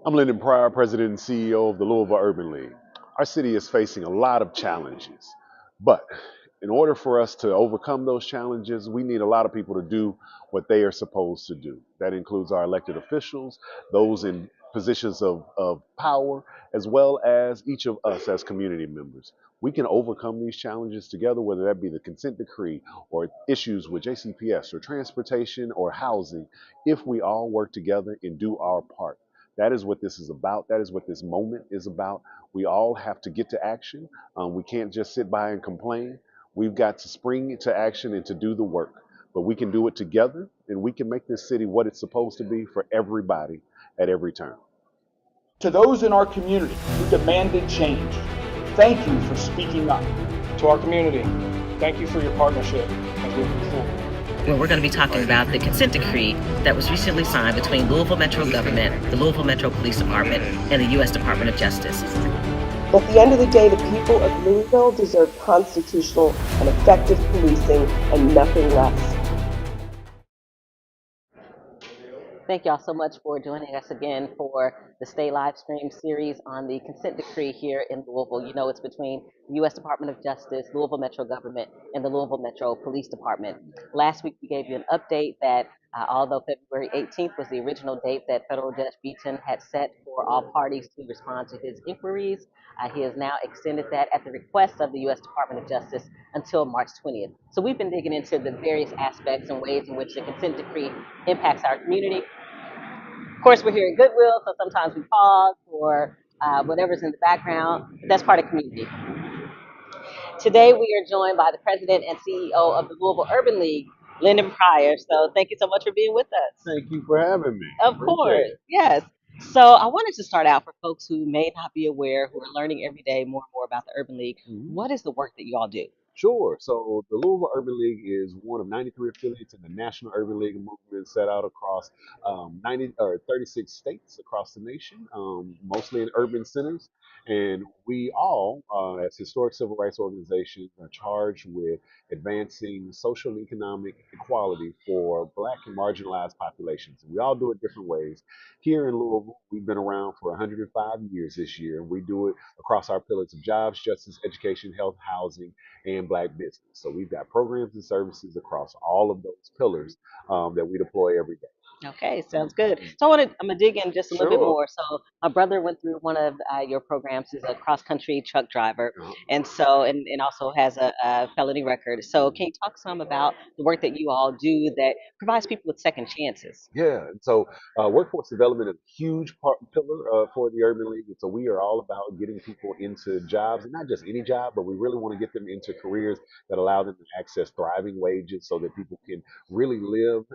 I'm Lyndon Pryor, President and CEO of the Louisville Urban League. Our city is facing a lot of challenges, but in order for us to overcome those challenges, we need a lot of people to do what they are supposed to do. That includes our elected officials, those in positions of power, as well as each of us as community members. We can overcome these challenges together, whether that be the consent decree or issues with JCPS or transportation or housing, if we all work together and do our part. That is what this is about. That is what this moment is about. We all have to get to action. We can't just sit by and complain. We've got to spring into action and to do the work. But we can do it together, and we can make this city what it's supposed to be for everybody at every turn. To those in our community who demanded change, thank you for speaking up. To our community, thank you for your partnership as we move forward. Well, we're going to be talking about the consent decree that was recently signed between Louisville Metro Government, the Louisville Metro Police Department, and the U.S. Department of Justice. At the end of the day, the people of Louisville deserve constitutional and effective policing and nothing less. Thank y'all so much for joining us again for the Stay Live Stream series on the consent decree here in Louisville. You know, it's between the U.S. Department of Justice, Louisville Metro Government, and the Louisville Metro Police Department. Last week, we gave you an update that although February 18th was the original date that Federal Judge Beaton had set for all parties to respond to his inquiries, he has now extended that at the request of the U.S. Department of Justice until March 20th. So we've been digging into the various aspects and ways in which the consent decree impacts our community. Of course, we're here at Goodwill, so sometimes we pause for whatever's in the background. That's part of community. Today, we are joined by the president and CEO of the Louisville Urban League, Lyndon Pryor. So thank you so much for being with us. Thank you for having me. Of course, yes. So I wanted to start out for folks who may not be aware, who are learning every day more and more about the Urban League. What is the work that you all do? Sure. So the Louisville Urban League is one of 93 affiliates in the National Urban League movement set out across 36 states across the nation, mostly in urban centers. And we all, as historic civil rights organizations, are charged with advancing social and economic equality for Black and marginalized populations. And we all do it different ways. Here in Louisville, we've been around for 105 years this year, and we do it across our pillars of jobs, justice, education, health, housing, and Black business. So we've got programs and services across all of those pillars that we deploy every day. Okay, sounds good. So I'm gonna dig in just a little bit Sure. more. So my brother went through one of your programs. He's a cross country truck driver, and and also has a felony record. So can you talk some about the work that you all do that provides people with second chances? Yeah, and so workforce development is a huge pillar for the Urban League. And so we are all about getting people into jobs, and not just any job, but we really want to get them into careers that allow them to access thriving wages so that people can really live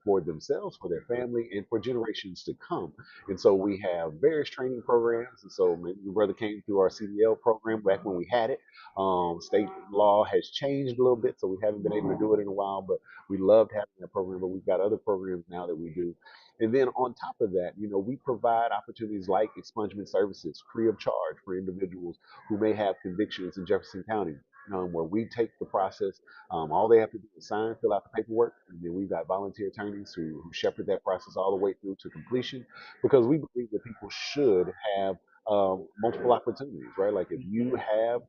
for themselves, for their family, and for generations to come. And so we have various training programs. And so maybe your brother came through our CDL program back when we had it. State law has changed a little bit, so we haven't been able to do it in a while, but we loved having that program, but we've got other programs now that we do. And then on top of that, we provide opportunities like expungement services free of charge for individuals who may have convictions in Jefferson County. Where we take the process, all they have to do is sign, fill out the paperwork, and then we've got volunteer attorneys who shepherd that process all the way through to completion, because we believe that people should have multiple opportunities, right? Like if you have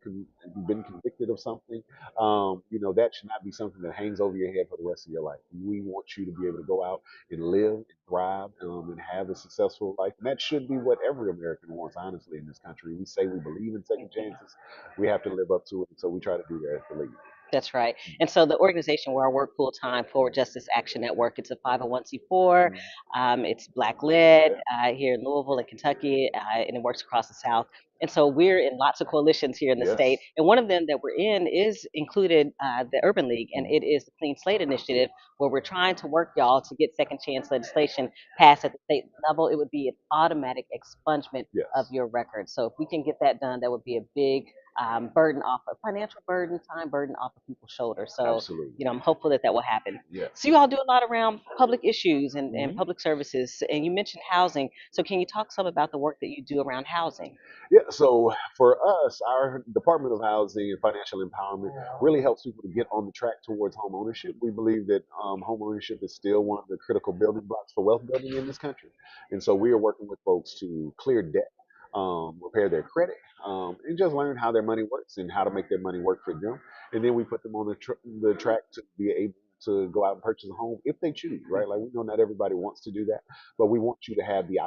been convicted of something, that should not be something that hangs over your head for the rest of your life. We want you to be able to go out and live and thrive and have a successful life. And that should be what every American wants, honestly, in this country. We say we believe in second chances. We have to live up to it. And so we try to do that at the league. That's right. And so the organization where I work full time, Forward Justice Action Network, it's a 501c4. It's Black led here in Louisville and Kentucky, and it works across the South. And so we're in lots of coalitions here in the state. And one of them that we're in is included the Urban League, and it is the Clean Slate Initiative, where we're trying to work, y'all, to get second chance legislation passed at the state level. It would be an automatic expungement of your record. So if we can get that done, that would be a big burden off of financial burden, time burden off of people's shoulders. So, Absolutely. I'm hopeful that that will happen. Yeah. So you all do a lot around public issues and hmm public services, and you mentioned housing. So can you talk some about the work that you do around housing? Yeah, so for us, our Department of Housing and Financial Empowerment really helps people to get on the track towards home ownership. We believe that home ownership is still one of the critical building blocks for wealth building in this country. And so we are working with folks to clear debt, repair their credit, and just learn how their money works and how to make their money work for them. And then we put them on the track to be able to go out and purchase a home if they choose, right? Like we know not everybody wants to do that, but we want you to have the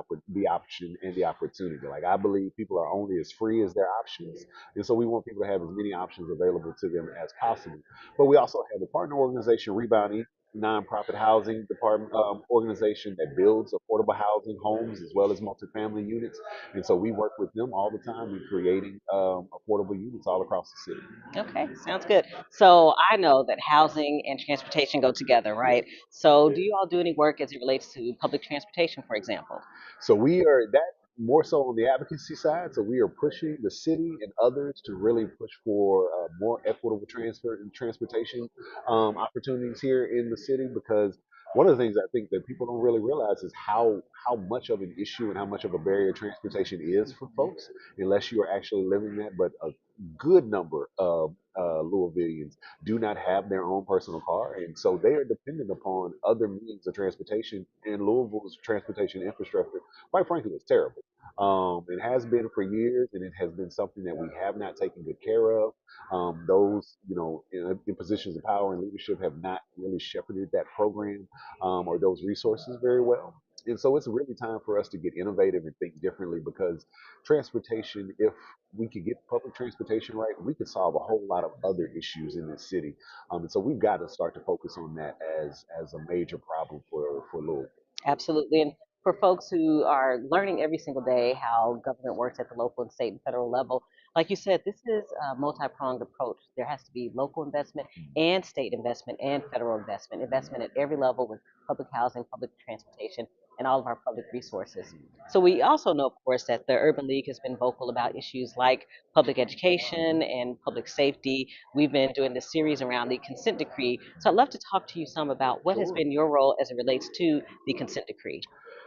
option and the opportunity. Like I believe people are only as free as their options, and so we want people to have as many options available to them as possible. But we also have a partner organization, Rebound Inc., nonprofit housing department organization that builds affordable housing homes as well as multifamily units, and so we work with them all the time in creating affordable units all across the city. Okay, sounds good. So I know that housing and transportation go together, Yeah. right? So do you all do any work as it relates to public transportation, for example? So we are that more so on the advocacy side. So we are pushing the city and others to really push for more equitable transfer and transportation opportunities here in the city because one of the things I think that people don't really realize is how much of an issue and how much of a barrier transportation is for folks unless you are actually living that. But a good number of Louisvillians do not have their own personal car, and so they are dependent upon other means of transportation. And Louisville's transportation infrastructure, quite frankly, is terrible. It has been for years, and it has been something that we have not taken good care of. Those, in positions of power and leadership have not really shepherded that program or those resources very well. And so it's really time for us to get innovative and think differently because transportation, if we could get public transportation right, we could solve a whole lot of other issues in this city. And so we've got to start to focus on that as a major problem for Louisville. Absolutely. And for folks who are learning every single day how government works at the local and state and federal level, like you said, this is a multi-pronged approach. There has to be local investment and state investment and federal investment, investment at every level with public housing, public transportation, and all of our public resources. So we also know, of course, that the Urban League has been vocal about issues like public education and public safety. We've been doing this series around the consent decree. So I'd love to talk to you some about what has Sure. been your role as it relates to the consent decree.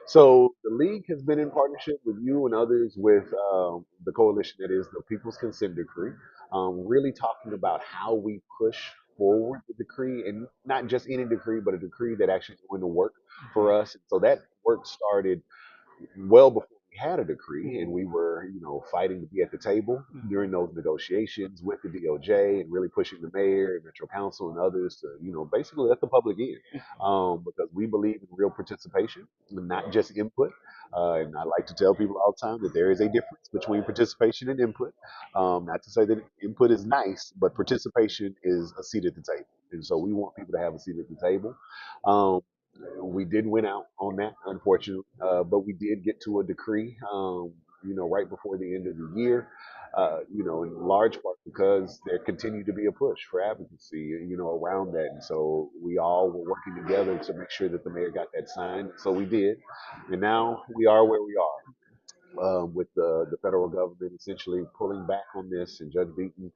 So the league has been in partnership with you and others with the coalition that is the People's Consent Decree, really talking about how we push forward the decree and not just any decree, but a decree that actually is going to work for us. And so that work started well before we had a decree, and we were, fighting to be at the table during those negotiations with the DOJ and really pushing the mayor and Metro Council and others to, basically let the public in, because we believe in real participation, and not just input. And I like to tell people all the time that there is a difference between participation and input. Not to say that input is nice, but participation is a seat at the table. And so we want people to have a seat at the table. Um, we did win out on that, unfortunately, but we did get to a decree, right before the end of the year, in large part because there continued to be a push for advocacy, around that. And so we all were working together to make sure that the mayor got that signed. So we did. And now we are where we are with the federal government essentially pulling back on this and Judge Beaton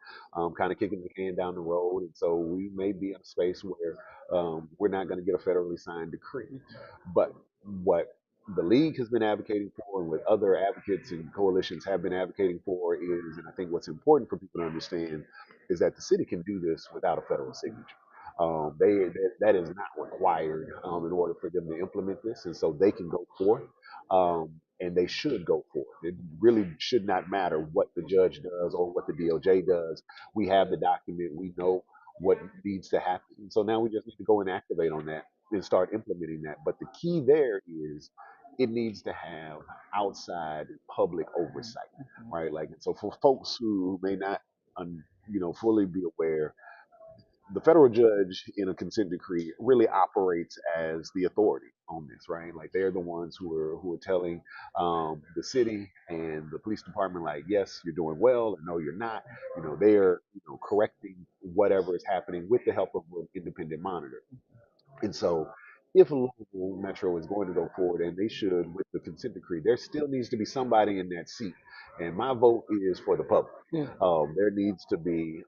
kind of kicking the can down the road. And so we may be in a space where we're not going to get a federally signed decree. But what the league has been advocating for and what other advocates and coalitions have been advocating for is, and I think what's important for people to understand, is that the city can do this without a federal signature. That is not required in order for them to implement this, and so they can go forth. And they should go forth. It really should not matter what the judge does or what the DOJ does. We have the document. We know what needs to happen. So now we just need to go and activate on that and start implementing that. But the key there is it needs to have outside public oversight, right? Like, so for folks who may not, fully be aware, the federal judge in a consent decree really operates as the authority on this, right? Like they're the ones who are telling the city and the police department, like, yes, you're doing well, and no, you're not. They're correcting whatever is happening with the help of an independent monitor. And so if Louisville Metro is going to go forward, and they should with the consent decree, there still needs to be somebody in that seat. And my vote is for the public. There needs to be,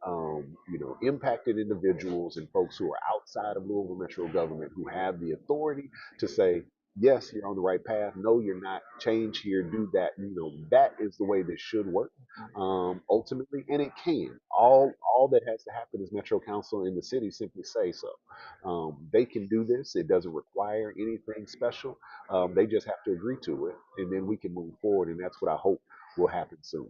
impacted individuals and folks who are outside of Louisville Metro government who have the authority to say, yes, you're on the right path. No, you're not. Change here, do that. That is the way this should work, ultimately, and it can. All that has to happen is Metro Council in the city simply say so. They can do this. It doesn't require anything special. They just have to agree to it, and then we can move forward. And that's what I hope will happen soon.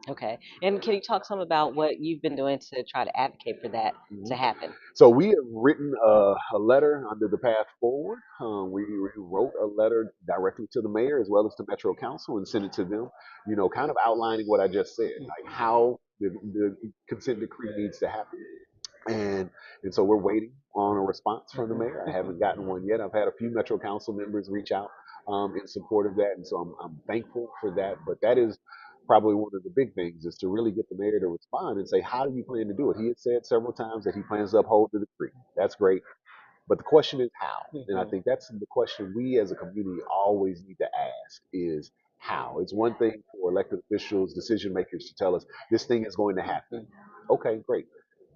Okay. And can you talk some about what you've been doing to try to advocate for that to happen? So we have written a letter under the path forward. We wrote a letter directly to the mayor as well as to Metro Council and sent it to them, kind of outlining what I just said, like how the consent decree needs to happen. And and so we're waiting on a response from the mayor. I haven't gotten one yet. I've had a few Metro Council members reach out in support of that, and so I'm thankful for that. But that is probably one of the big things is to really get the mayor to respond and say, how do you plan to do it? He had said several times that he plans to uphold the decree. That's great. But the question is how. And I think that's the question we as a community always need to ask is how. It's one thing for elected officials, decision makers to tell us this thing is going to happen. Okay, great.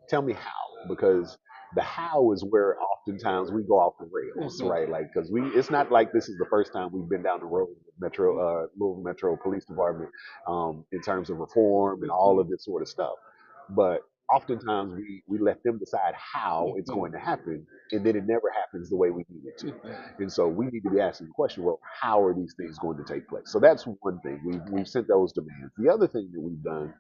Tell me how, because the how is where oftentimes we go off the rails, right? Like, because it's not like this is the first time we've been down the road with Louisville Metro Police Department, in terms of reform and all of this sort of stuff. But oftentimes we let them decide how it's going to happen, and then it never happens the way we need it to. And so we need to be asking the question, well, how are these things going to take place? So that's one thing. We've sent those demands. The other thing that we've done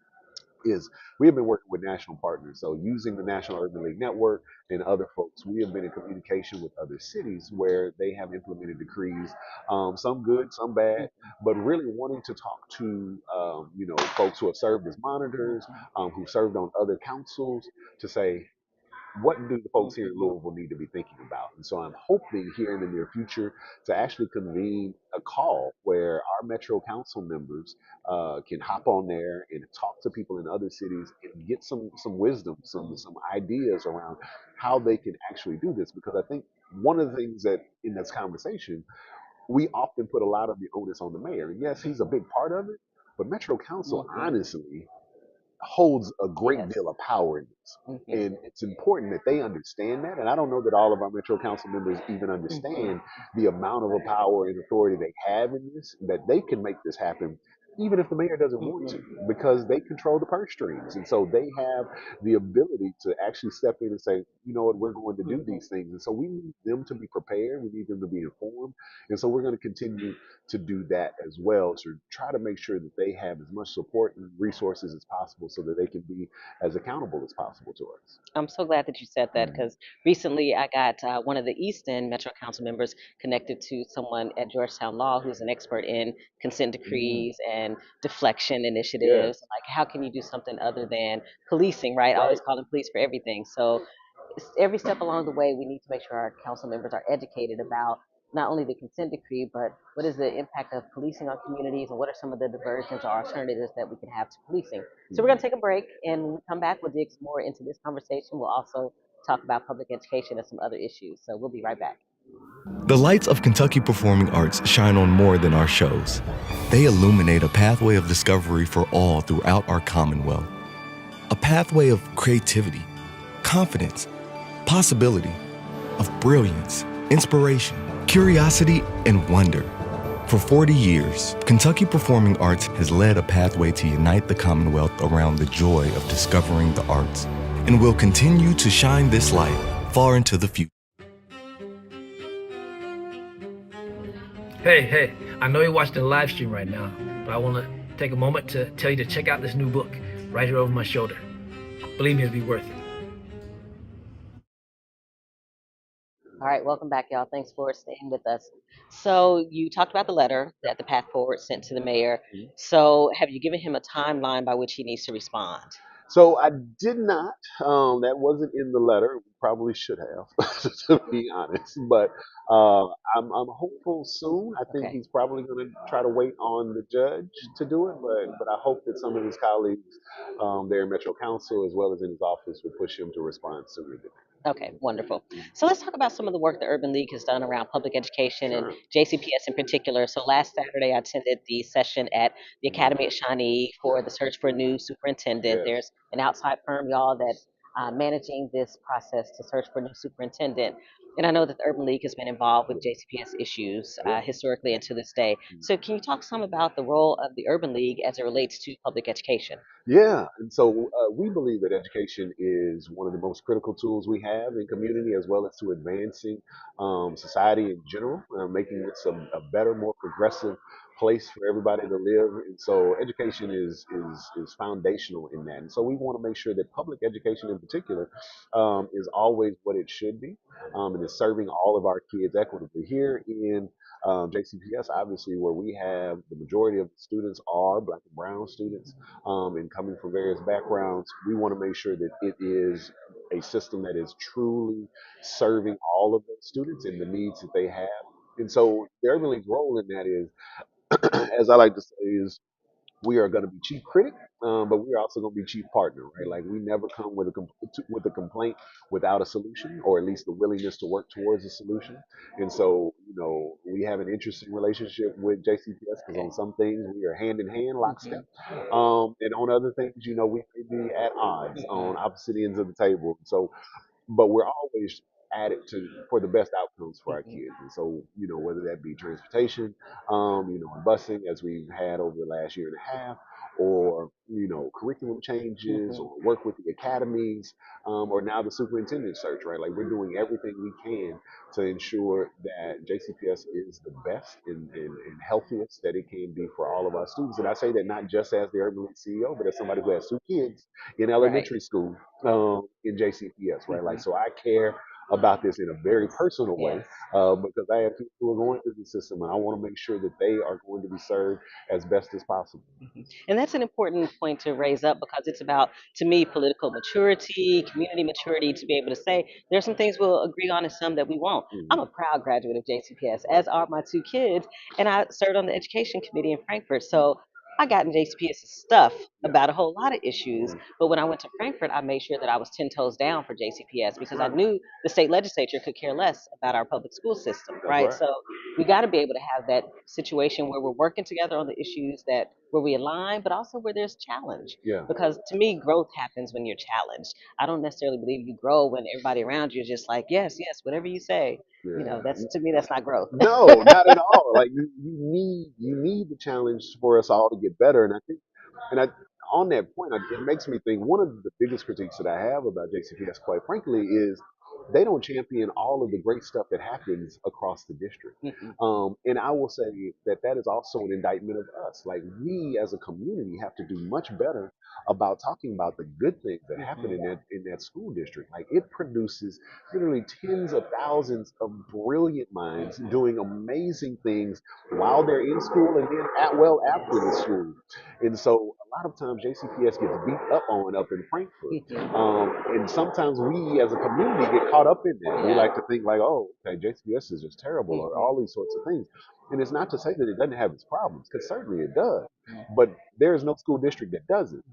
is we have been working with national partners. So using the National Urban League Network and other folks, we have been in communication with other cities where they have implemented decrees, some good, some bad, but really wanting to talk to, folks who have served as monitors, who served on other councils to say, what do the folks here in Louisville need to be thinking about? And so I'm hoping here in the near future to actually convene a call where our Metro Council members can hop on there and talk to people in other cities and get some wisdom, some ideas around how they can actually do this. Because I think one of the things that in this conversation, we often put a lot of the onus on the mayor. And yes, he's a big part of it, but Metro Council honestly holds a great deal of power in this. And it's important that they understand that. And I don't know that all of our Metro Council members even understand the amount of power and authority they have in this, that they can make this happen even if the mayor doesn't want to, because they control the purse strings. And so they have the ability to actually step in and say, you know what, we're going to do these things. And so we need them to be prepared. We need them to be informed. And so we're going to continue to do that as well, to try to make sure that they have as much support and resources as possible so that they can be as accountable as possible to us. I'm so glad that you said that because recently I got one of the Easton Metro Council members connected to someone at Georgetown Law who's an expert in consent decrees and deflection initiatives. Like, how can you do something other than policing, right? I always call them police for everything. So every step along the way, we need to make sure our council members are educated about not only the consent decree, but what is the impact of policing on communities and what are some of the diversions or alternatives that we can have to policing. So we're going to take a break, and when we come back, we'll dig some more into this conversation. We'll also talk about public education and some other issues. So we'll be right back. The lights of Kentucky Performing Arts shine on more than our shows. They illuminate a pathway of discovery for all throughout our Commonwealth. A pathway of creativity, confidence, possibility, of brilliance, inspiration, curiosity, and wonder. For 40 years, Kentucky Performing Arts has led a pathway to unite the Commonwealth around the joy of discovering the arts, and will continue to shine this light far into the future. Hey, I know you're watching the live stream right now, but I want to take a moment to tell you to check out this new book right here over my shoulder. Believe me, it'll be worth it. All right, welcome back, y'all. Thanks for staying with us. So you talked about the letter that the Path Forward sent to the mayor. So have you given him a timeline by which he needs to respond? So I did not. That wasn't in the letter. We probably should have, to be honest. But I'm hopeful soon. I think he's probably going to try to wait on the judge to do it. But I hope that some of his colleagues there in Metro Council, as well as in his office, will push him to respond sooner than that. Okay, wonderful. So let's talk about some of the work the Urban League has done around public education and Sure. JCPS in particular. So last Saturday, I attended the session at the Academy at Shawnee for the search for a new superintendent. Yes. There's an outside firm, y'all, that's managing this process to search for a new superintendent. And I know that the Urban League has been involved with JCPS issues Yeah. historically and to this day. So can you talk some about the role of the Urban League as it relates to public education? Yeah, and so we believe that education is one of the most critical tools we have in community, as well as to advancing society in general, making this a better, more progressive place for everybody to live. And so, education is foundational in that. And so, we want to make sure that public education, in particular, is always what it should be, and is serving all of our kids equitably. Here in JCPS, obviously, where we have the majority of the students are Black and Brown students and coming from various backgrounds, we want to make sure that it is a system that is truly serving all of those students and the needs that they have. And so the Urban League's role in that is, as I like to say, is we are going to be chief critic, but we are also going to be chief partner, right? Like we never come with with a complaint without a solution, or at least the willingness to work towards a solution. And so, we have an interesting relationship with JCPS because on some things we are hand in hand, lockstep, and on other things, we may be at odds on opposite ends of the table. So but we're always at it to for the best outcomes for our kids. And so, whether that be transportation, and busing as we've had over the last year and a half, or curriculum changes, or work with the academies, or now the superintendent search, right? Like we're doing everything we can to ensure that JCPS is the best and healthiest that it can be for all of our students. And I say that not just as the Urban League CEO, but as somebody who has two kids in Right. elementary school in JCPS, right? Like, so I care about this in a very personal way Yes. because I have people who are going through the system, and I want to make sure that they are going to be served as best as possible. And that's an important point to raise up because it's about, to me, political maturity, community maturity to be able to say there's some things we'll agree on and some that we won't. I'm Hmm. a proud graduate of JCPS, Right. as are my two kids, and I served on the education committee in Frankfurt. So I got in JCPS stuff Yeah. about a whole lot of issues. Hmm. But when I went to Frankfurt, I made sure that I was 10 toes down for JCPS That's because I right. knew the state legislature could care less about our public school system, That's right? right. So we got to be able to have that situation where we're working together on the issues that where we align, but also where there's challenge. Yeah. Because to me, growth happens when you're challenged. I don't necessarily believe you grow when everybody around you is just like, yes, yes, whatever you say. Yeah. That's to me, that's not growth. No, not at all. Like you need the challenge for us all to get better. And I think, and I on that point, it makes me think one of the biggest critiques that I have about JCPS, quite frankly, is they don't champion all of the great stuff that happens across the district. Mhm. And I will say that is also an indictment of us. Like we as a community have to do much better about talking about the good things that happen in that school district. Like it produces literally tens of thousands of brilliant minds doing amazing things while they're in school and then after the school. And so a lot of times JCPS gets beat up on up in Frankfurt. And sometimes we as a community get caught up in that. We Yeah. like to think like, oh, okay, JCPS is just terrible or all these sorts of things. And it's not to say that it doesn't have its problems, because certainly it does. But there is no school district that doesn't.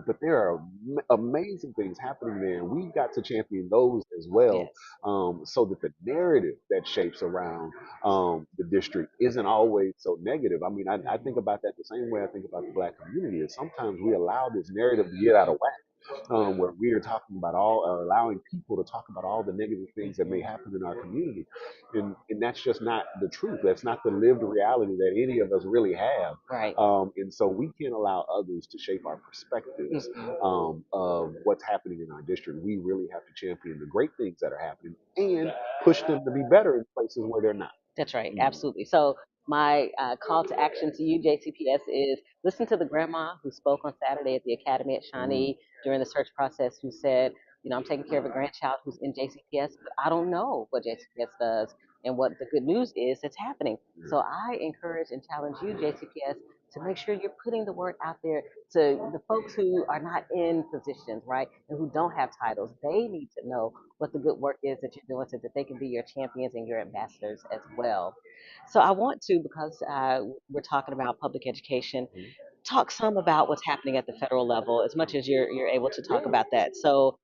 But there are amazing things happening there. And we've got to champion those as well, Yes. so that the narrative that shapes around the district isn't always so negative. I mean, I think about that the same way I think about the Black community. Is sometimes we allow this narrative to get out of whack, where we are talking about or allowing people to talk about all the negative things that may happen in our community. And that's just not the truth. That's not the lived reality that any of us really have. Right. And so we can't allow others to shape our perspectives of what's happening in our district. We really have to champion the great things that are happening and push them to be better in places where they're not. That's right, Mm. absolutely. So my call to action to you, JCPS, is listen to the grandma who spoke on Saturday at the Academy at Mm. Shawnee during the search process, who said, I'm taking care of a grandchild who's in JCPS, but I don't know what JCPS does and what the good news is that's happening. So I encourage and challenge you, JCPS, to make sure you're putting the word out there to the folks who are not in positions, right, and who don't have titles. They need to know what the good work is that you're doing so that they can be your champions and your ambassadors as well. So I want to, because we're talking about public education, talk some about what's happening at the federal level as much as you're able to talk Yeah. about that. So,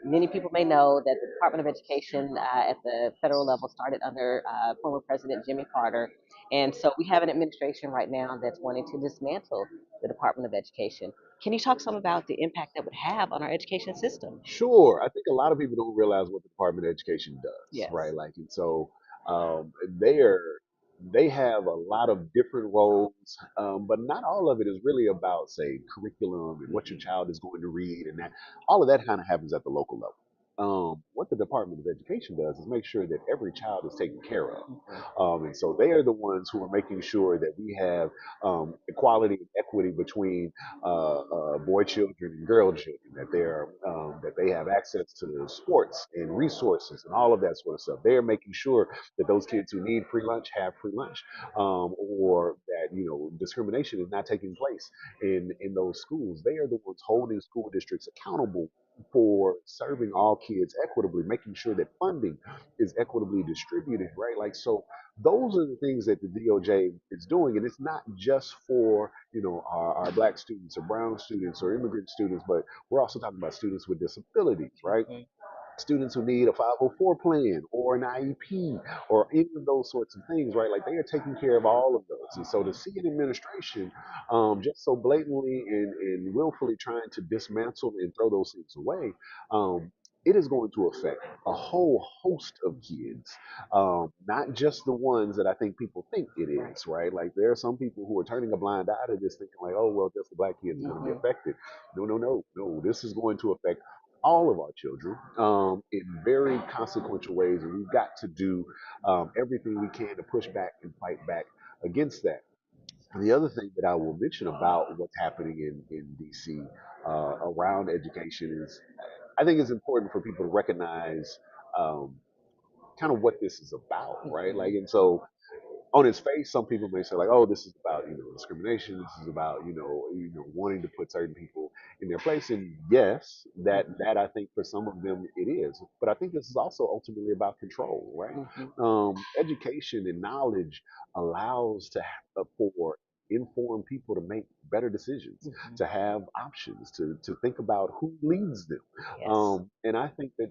Many people may know that the Department of Education at the federal level started under former President Jimmy Carter. And so we have an administration right now that's wanting to dismantle the Department of Education. Can you talk some about the impact that would have on our education system? Sure. I think a lot of people don't realize what the Department of Education does, Yes. right? Like, and so they are they have a lot of different roles, but not all of it is really about, say, curriculum and what your child is going to read, and that all of that kind of happens at the local level. What the Department of Education does is make sure that every child is taken care of, and so they are the ones who are making sure that we have equality and equity between boy children and girl children, that they have access to sports and resources and all of that sort of stuff. They are making sure that those kids who need free lunch have free lunch, or that discrimination is not taking place in those schools. They are the ones holding school districts accountable for serving all kids equitably, making sure that funding is equitably distributed, right? Like, so those are the things that the DOJ is doing, and it's not just for our black students or brown students or immigrant students, but we're also talking about students with disabilities, right? Students who need a 504 plan or an IEP or any of those sorts of things, right? Like, they are taking care of all of those. And so to see an administration just so blatantly and willfully trying to dismantle and throw those things away, it is going to affect a whole host of kids, not just the ones that I think people think it is, right? Like, there are some people who are turning a blind eye to this, thinking like, oh, well, just the black kids are going to be affected. No, no, no, no. This is going to affect all of our children in very consequential ways, and we've got to do everything we can to push back and fight back against that. And the other thing that I will mention about what's happening in DC around education is, I think it's important for people to recognize um, kind of what this is about, right? Like, and so on its face, some people may say like, "Oh, this is about discrimination. This is about wanting to put certain people in their place." And yes, that I think for some of them it is. But I think this is also ultimately about control, right? Education and knowledge allows for informed people to make better decisions, to have options, to think about who leads them. Yes. And I think that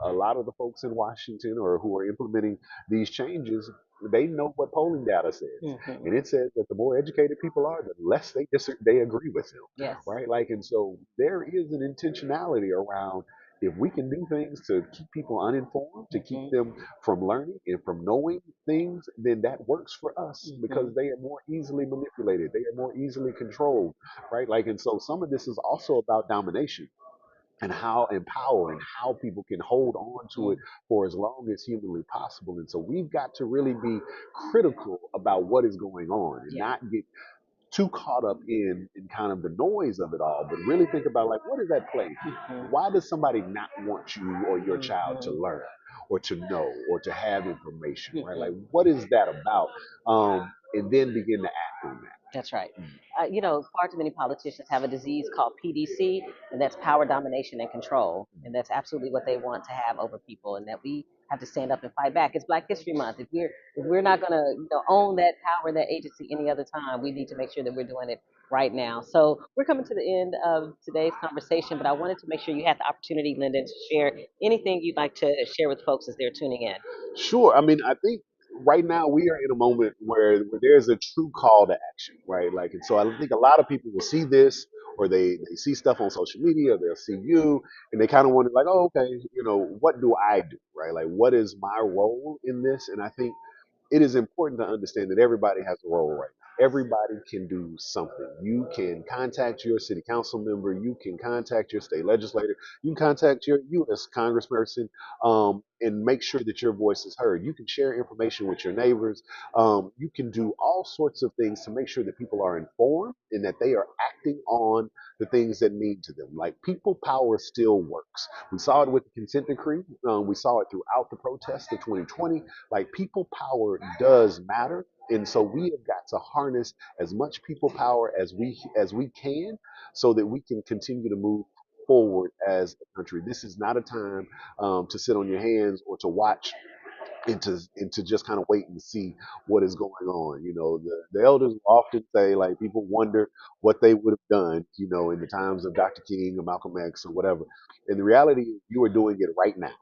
a lot of the folks in Washington or who are implementing these changes, they know what polling data says, and it says that the more educated people are, the less they agree with them, Yes. right? Like, and so there is an intentionality around, if we can do things to keep people uninformed, to keep them from learning and from knowing things, then that works for us because they are more easily manipulated, they are more easily controlled, right? Like, and so some of this is also about domination and how empowering, how people can hold on to it for as long as humanly possible. And so we've got to really be critical about what is going on and not get too caught up in kind of the noise of it all, but really think about, like, what is at play here? Why does somebody not want you or your child to learn or to know or to have information, right? Like, what is that about? And then begin to act on that. That's right. Far too many politicians have a disease called PDC, and that's power, domination, and control. And that's absolutely what they want to have over people, and that we have to stand up and fight back. It's Black History Month. If we're not going to own that power, that agency any other time, we need to make sure that we're doing it right now. So we're coming to the end of today's conversation, but I wanted to make sure you had the opportunity, Lyndon, to share anything you'd like to share with folks as they're tuning in. Sure. I mean, I think right now we are in a moment where there's a true call to action, right? Like, and so I think a lot of people will see this, or they see stuff on social media, or they'll see you, and they kind of wonder like, oh, okay, what do I do, right? Like, what is my role in this? And I think it is important to understand that everybody has a role right now. Everybody can do something. You can contact your city council member. You can contact your state legislator. You can contact your U.S. congressperson, and make sure that your voice is heard. You can share information with your neighbors. You can do all sorts of things to make sure that people are informed and that they are acting on the things that mean to them. Like, people power still works. We saw it with the consent decree. We saw it throughout the protests of 2020. Like, people power does matter. And so we have got to harness as much people power as we can, so that we can continue to move forward as a country. This is not a time to sit on your hands or to watch and to just kind of wait and see what is going on. You know, the elders often say, like, people wonder what they would have done, you know, in the times of Dr. King or Malcolm X or whatever. And the reality is, you are doing it right now.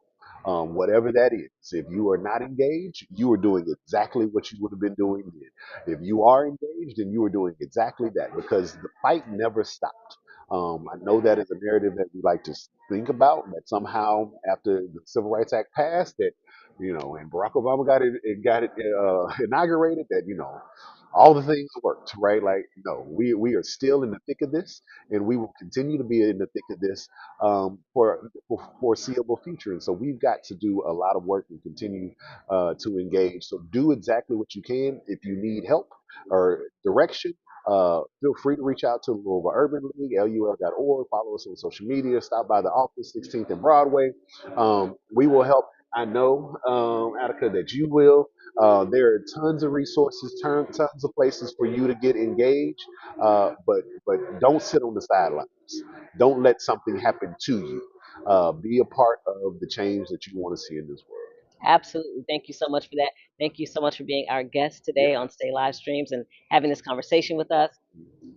Whatever that is. If you are not engaged, you are doing exactly what you would have been doing then. If you are engaged, then you are doing exactly that, because the fight never stopped. I know that is a narrative that we like to think about, that somehow after the Civil Rights Act passed, that, you know, and Barack Obama got it inaugurated, that, you know, all the things worked, right? Like, no, we are still in the thick of this, and we will continue to be in the thick of this for foreseeable future. And so we've got to do a lot of work and continue to engage. So do exactly what you can. If you need help or direction, feel free to reach out to Louisville Urban League, lul.org. Follow us on social media. Stop by the office, 16th and Broadway. We will help. I know, Attica, that you will. There are tons of resources, tons of places for you to get engaged, but don't sit on the sidelines. Don't let something happen to you. Be a part of the change that you want to see in this world. Absolutely. Thank you so much for that. Thank you so much for being our guest today on Stay Live Streams and having this conversation with us.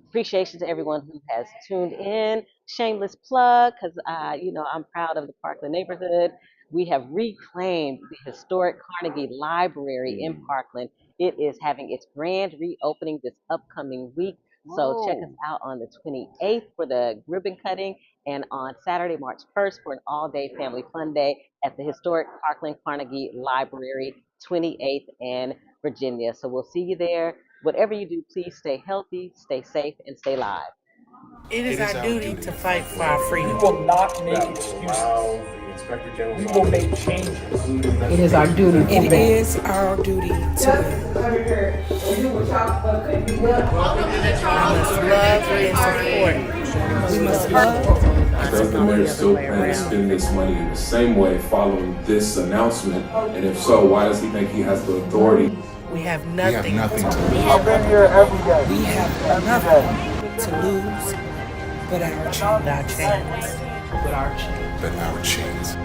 Appreciation to everyone who has tuned in. Shameless plug, because I'm proud of the Parkland neighborhood. We have reclaimed the historic Carnegie Library in Parkland. It is having its grand reopening this upcoming week. So check us out on the 28th for the ribbon cutting, and on Saturday, March 1st, for an all-day family fun day at the historic Parkland Carnegie Library, 28th and Virginia. So we'll see you there. Whatever you do, please stay healthy, stay safe, and stay live. It is our duty to fight for our We freedom. will not make excuses. We will make changes. It is our duty to It win. is our duty to win. We must love and support. We must love. Does the mayor still plan to spend this money in the same way following this announcement? And if so, why does he think he has the authority? We have nothing to lose. I've been here every day. We have nothing to lose but our chance. But our chance. But our chance.